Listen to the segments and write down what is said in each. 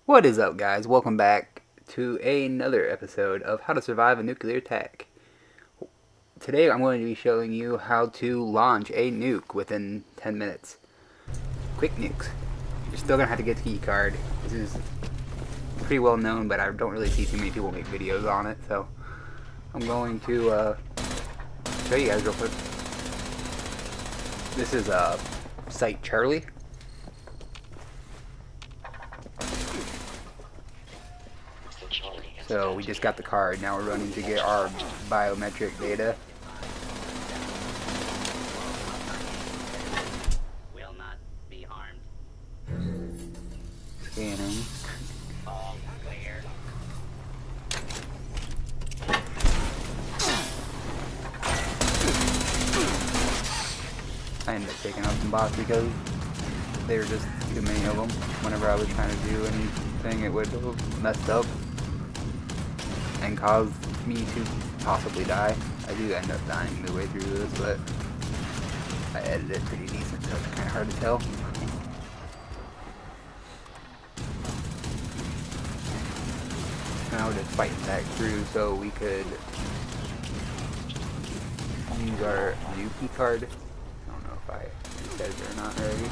What is up, guys? Welcome back to another episode of How to Survive a Nuclear Attack. Today I'm going to be showing you how to launch a nuke within 10 minutes. Quick nukes. You're still going to have to get the key card. This is pretty well known, but I don't really see too many people make videos on it, so I'm going to show you guys real quick. This is Site Charlie. So we just got the card, now we're running to get our biometric data. Will not be harmed. Scanning. All clear. I ended up taking out some bots because there were just too many of them. Whenever I was trying to do anything, it would have messed up and caused me to possibly die. I do end up dying midway through this, but I edited it pretty decent, so it's kind of hard to tell. Now we're just fighting back through so we could use our new key card. I don't know if I said it or not already.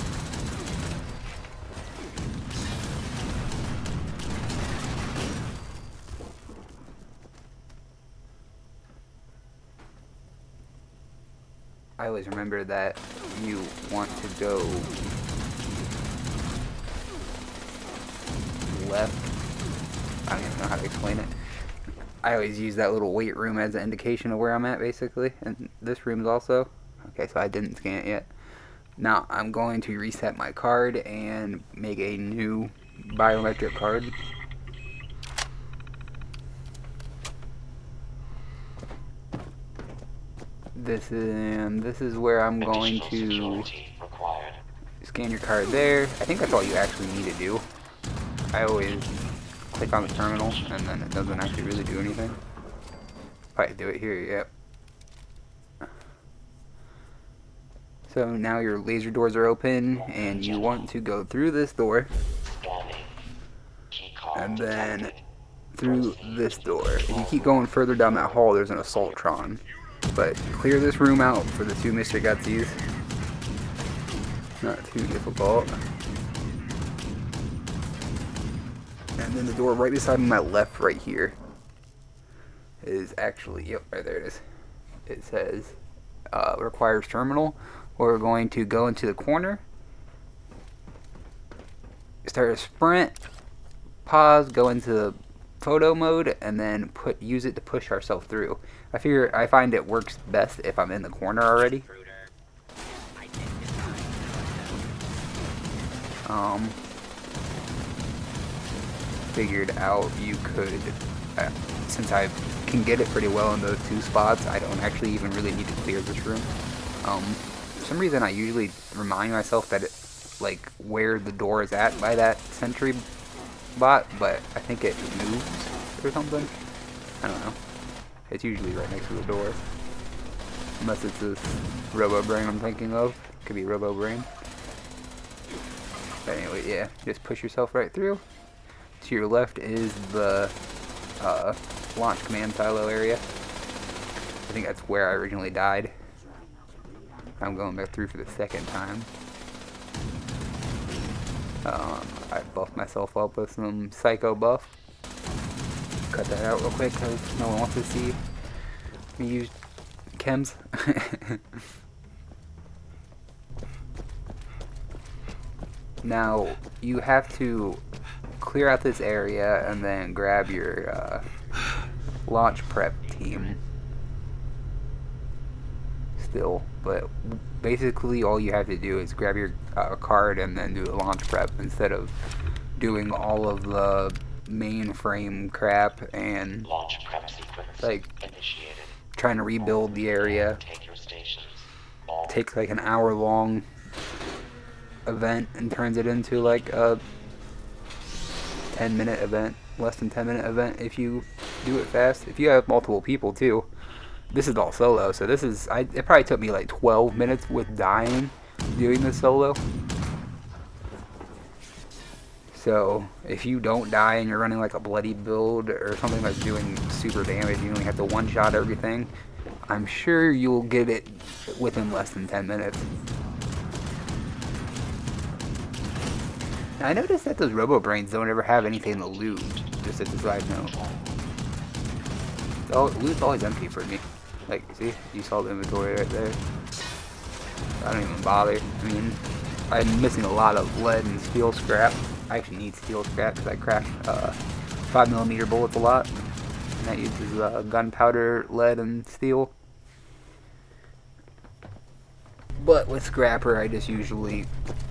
I always remember that you want to go left. I don't even know how to explain it. I always use that little wait room as an indication of where I'm at, basically. And this room's also. Okay, so I didn't scan it yet. Now I'm going to reset my card and make a new biometric card. This is where I'm going to scan your card there. I think that's all you actually need to do. I always click on the terminal and then it doesn't actually really do anything. If I do it here, yep. So now your laser doors are open and you want to go through this door and then through this door. If you keep going further down that hall, there's an Assaultron. But clear this room out for the two Mr. Gutsies. Not too difficult. And then the door right beside my left right here is actually, yep, right there it is. It says requires terminal. We're going to go into the corner, start a sprint, pause, go into photo mode, and then use it to push ourselves through. I find it works best if I'm in the corner already. Figured out you could, since I can get it pretty well in those two spots, I don't actually even really need to clear this room. For some reason I usually remind myself that it's like where the door is at by that sentry bot, but I think it moves or something. I don't know. It's usually right next to the door. Unless it's this Robo Brain I'm thinking of. Could be Robo Brain. But anyway, yeah, just push yourself right through. To your left is the launch command silo area. I think that's where I originally died. I'm going back through for the second time. I buffed myself up with some psycho buff. Cut that out real quick because no one wants to see me use chems. Now you have to clear out this area and then grab your launch prep team still, but basically all you have to do is grab your card and then do the launch prep instead of doing all of the mainframe crap and Launch prep sequence like initiated. trying to rebuild the area. Take your stations. Takes like an hour long event and turns it into like a 10-minute event, less than 10-minute event if you do it fast. If you have multiple people too. This is all solo, so this is, it probably took me like 12 minutes with dying doing this solo. So if you don't die and you're running like a bloody build or something that's doing super damage, you only have to one-shot everything, I'm sure you'll get it within less than 10 minutes. Now, I noticed that those Robo-Brains don't ever have anything to loot, just as a side note. Oh, loot's always empty for me. Like, see? You saw the inventory right there. I don't even bother. I mean, I'm missing a lot of lead and steel scrap. I actually need steel scrap because I crack 5mm bullets a lot. And that uses gunpowder, lead, and steel. But with Scrapper, I just usually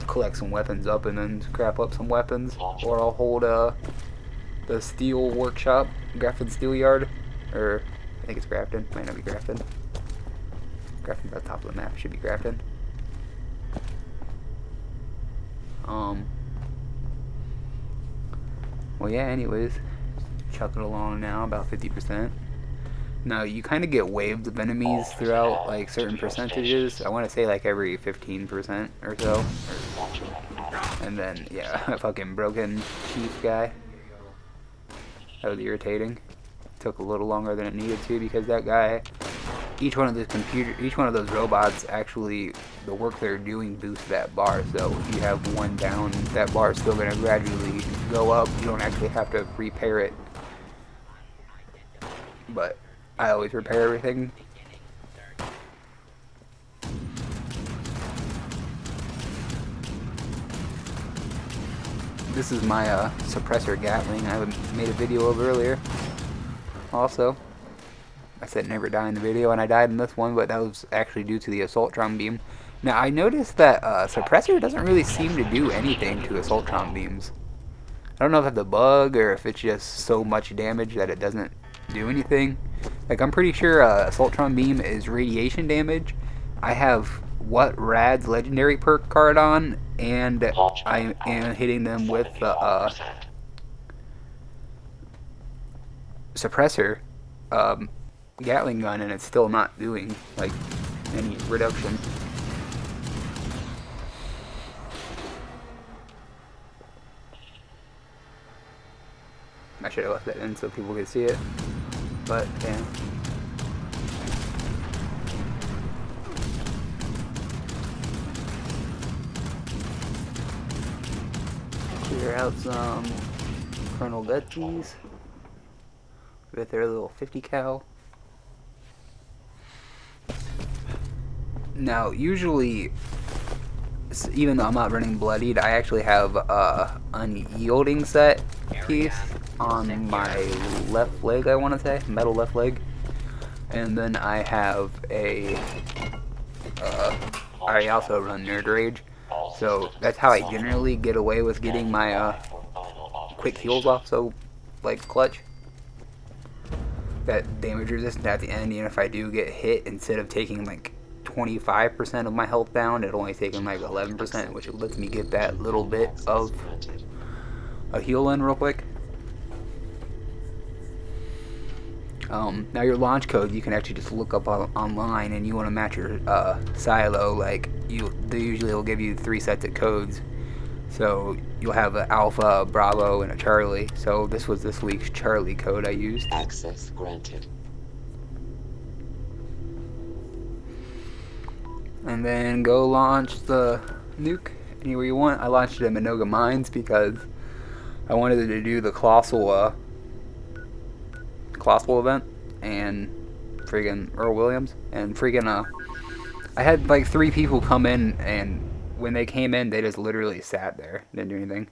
collect some weapons up and then scrap up some weapons. Or I'll hold the steel workshop, Grafton Steel Yard. Or, I think it's Grafton. Might not be Grafton. Grafton's at the top of the map. Should be Grafton. Well, yeah, anyways. Chucking along now, about 50%. Now, you kind of get waves of enemies throughout, like, certain percentages. I want to say, like, every 15% or so. And then, yeah, a fucking broken chief guy. That was irritating. Took a little longer than it needed to because that guy, each one of those robots actually, the work they're doing boosts that bar. So if you have one down, that bar is still going to gradually go up. You don't actually have to repair it. But I always repair everything. This is my suppressor Gatling I made a video of earlier. Also, I said never die in the video, and I died in this one, but that was actually due to the Assaultron beam. Now, I noticed that suppressor doesn't really seem to do anything to Assaultron beams. I don't know if that's a bug, or if it's just so much damage that it doesn't do anything. Like, I'm pretty sure Assaultron beam is radiation damage. I have What Rad's legendary perk card on, and I am hitting them with the suppressor Gatling gun, and it's still not doing like any reduction. I should have left that in so people could see it, but yeah. Clear out some Colonel Gutsies with their little 50 cal. Now, usually, even though I'm not running bloodied, I actually have a unyielding set piece on my left leg, I want to say, metal left leg. And then I have a, I also run Nerd Rage. So that's how I generally get away with getting my quick heals off so, like, clutch. That damage resistant at the end, even if I do get hit, instead of taking like 25% of my health down, it only taking like 11%, which lets me get that little bit of a heal in real quick. Now your launch code, you can actually just look up online, and you want to match your silo. Like they usually will give you 3 sets of codes. So you'll have an Alpha, a Bravo, and a Charlie. So this was this week's Charlie code I used. Access granted. And then go launch the nuke anywhere you want. I launched it in Minoga Mines because I wanted to do the Colossal event and friggin' Earl Williams and friggin' I had like 3 people come in, and when they came in, they just literally sat there, didn't do anything.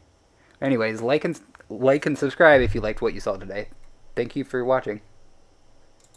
Anyways, like and subscribe if you liked what you saw today. Thank you for watching.